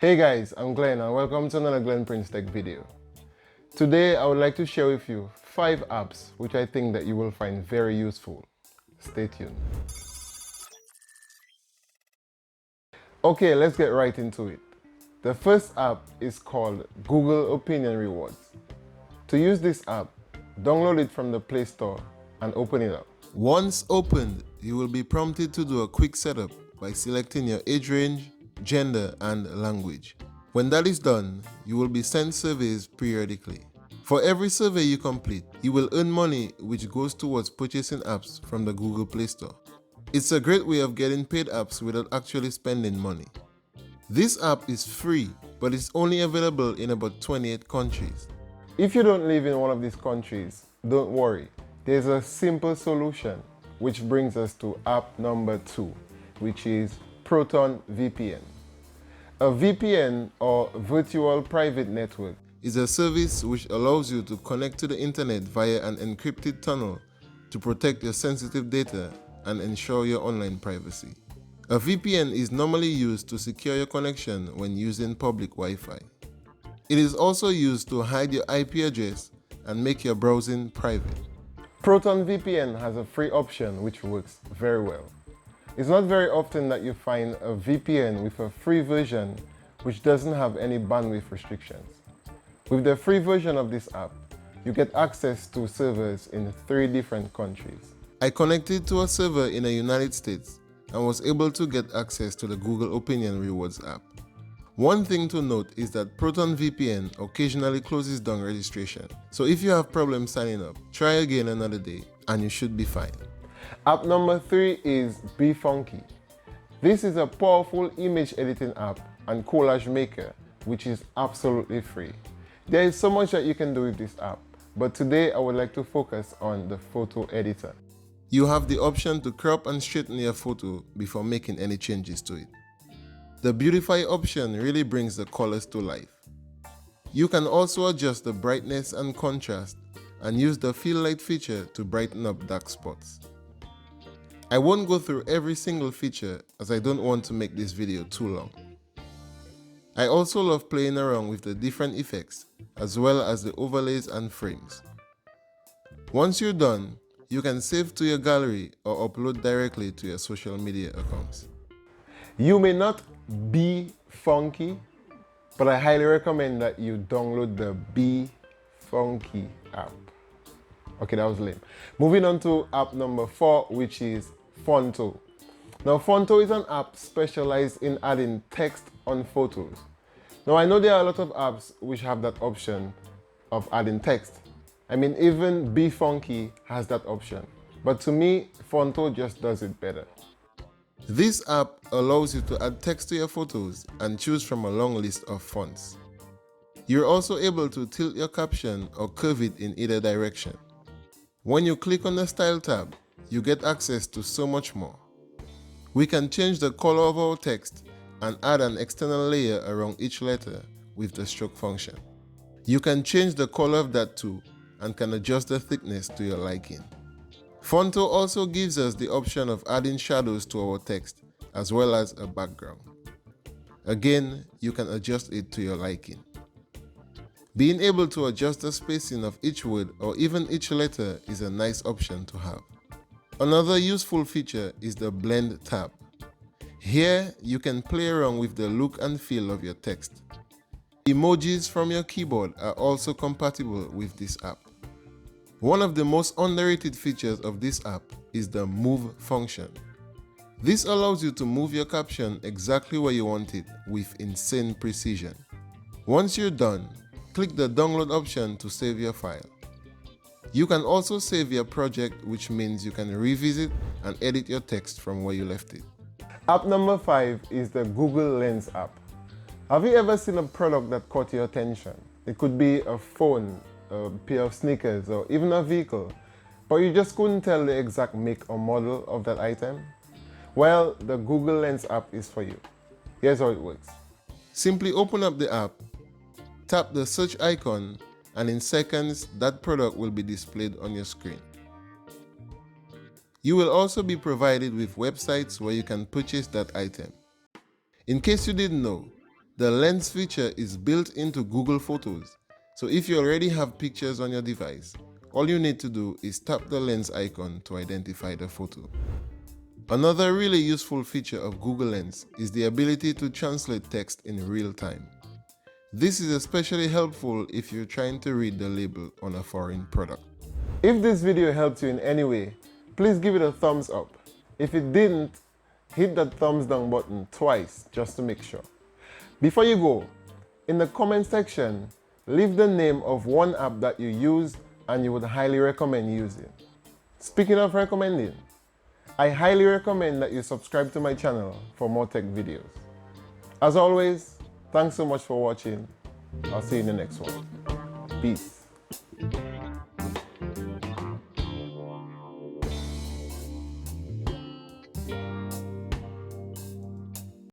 Hey guys, I'm Glenn and welcome to another Glenn Prince Tech video. Today I would like to share with you 5 apps which I think that you will find very useful. Stay tuned. Okay, let's get right into it. The first app is called Google Opinion Rewards. To use this app, download it from the Play Store and open it up. Once opened, you will be prompted to do a quick setup by selecting your age range, gender, and language. When that is done, you will be sent surveys periodically. For every survey you complete, you will earn money which goes towards purchasing apps from the Google Play Store. It's a great way of getting paid apps without actually spending money. This app is free, but it's only available in about 28 countries. If you don't live in one of these countries, don't worry. There's a simple solution, which brings us to app number 2, which is ProtonVPN. A VPN, or Virtual Private Network, is a service which allows you to connect to the internet via an encrypted tunnel to protect your sensitive data and ensure your online privacy. A VPN is normally used to secure your connection when using public Wi-Fi. It is also used to hide your IP address and make your browsing private. ProtonVPN has a free option which works very well. It's not very often that you find a VPN with a free version which doesn't have any bandwidth restrictions. With the free version of this app, you get access to servers in 3 different countries. I connected to a server in the United States and was able to get access to the Google Opinion Rewards app. One thing to note is that ProtonVPN occasionally closes down registration, so if you have problems signing up, try again another day and you should be fine. App number 3 is BeFunky. This is a powerful image editing app and collage maker which is absolutely free. There is so much that you can do with this app, but today I would like to focus on the photo editor. You have the option to crop and straighten your photo before making any changes to it. The Beautify option really brings the colors to life. You can also adjust the brightness and contrast and use the Fill Light feature to brighten up dark spots. I won't go through every single feature as I don't want to make this video too long. I also love playing around with the different effects as well as the overlays and frames. Once you're done, you can save to your gallery or upload directly to your social media accounts. You may not be funky, but I highly recommend that you download the BeFunky app. Okay, that was lame. Moving on to app number 4, which is Phonto. Now, Phonto is an app specialized in adding text on photos. Now, I know there are a lot of apps which have that option of adding text. I mean, even BeFunky has that option. But to me, Phonto just does it better. This app allows you to add text to your photos and choose from a long list of fonts. You're also able to tilt your caption or curve it in either direction. When you click on the Style tab, you get access to so much more. We can change the color of our text and add an external layer around each letter with the stroke function. You can change the color of that too and can adjust the thickness to your liking. Phonto also gives us the option of adding shadows to our text as well as a background. Again, you can adjust it to your liking. Being able to adjust the spacing of each word or even each letter is a nice option to have. Another useful feature is the Blend tab. Here, you can play around with the look and feel of your text. Emojis from your keyboard are also compatible with this app. One of the most underrated features of this app is the Move function. This allows you to move your caption exactly where you want it with insane precision. Once you're done, click the download option to save your file. You can also save your project, which means you can revisit and edit your text from where you left it. App number 5 is the Google Lens app. Have you ever seen a product that caught your attention? It could be a phone, a pair of sneakers, or even a vehicle, but you just couldn't tell the exact make or model of that item? Well, the Google Lens app is for you. Here's how it works. Simply open up the app, tap the search icon, and in seconds, that product will be displayed on your screen. You will also be provided with websites where you can purchase that item. In case you didn't know, The lens feature is built into Google Photos, so if you already have pictures on your device, all you need to do is tap the lens icon to identify the photo. Another really useful feature of Google Lens is the ability to translate text in real time. This is especially helpful if you're trying to read the label on a foreign product. If this video helped you in any way, please give it a thumbs up. If it didn't, hit that thumbs down button twice just to make sure. Before you go, in the comment section, leave the name of one app that you use and you would highly recommend using. Speaking of recommending, I highly recommend that you subscribe to my channel for more tech videos. As always, thanks so much for watching. I'll see you in the next one. Peace.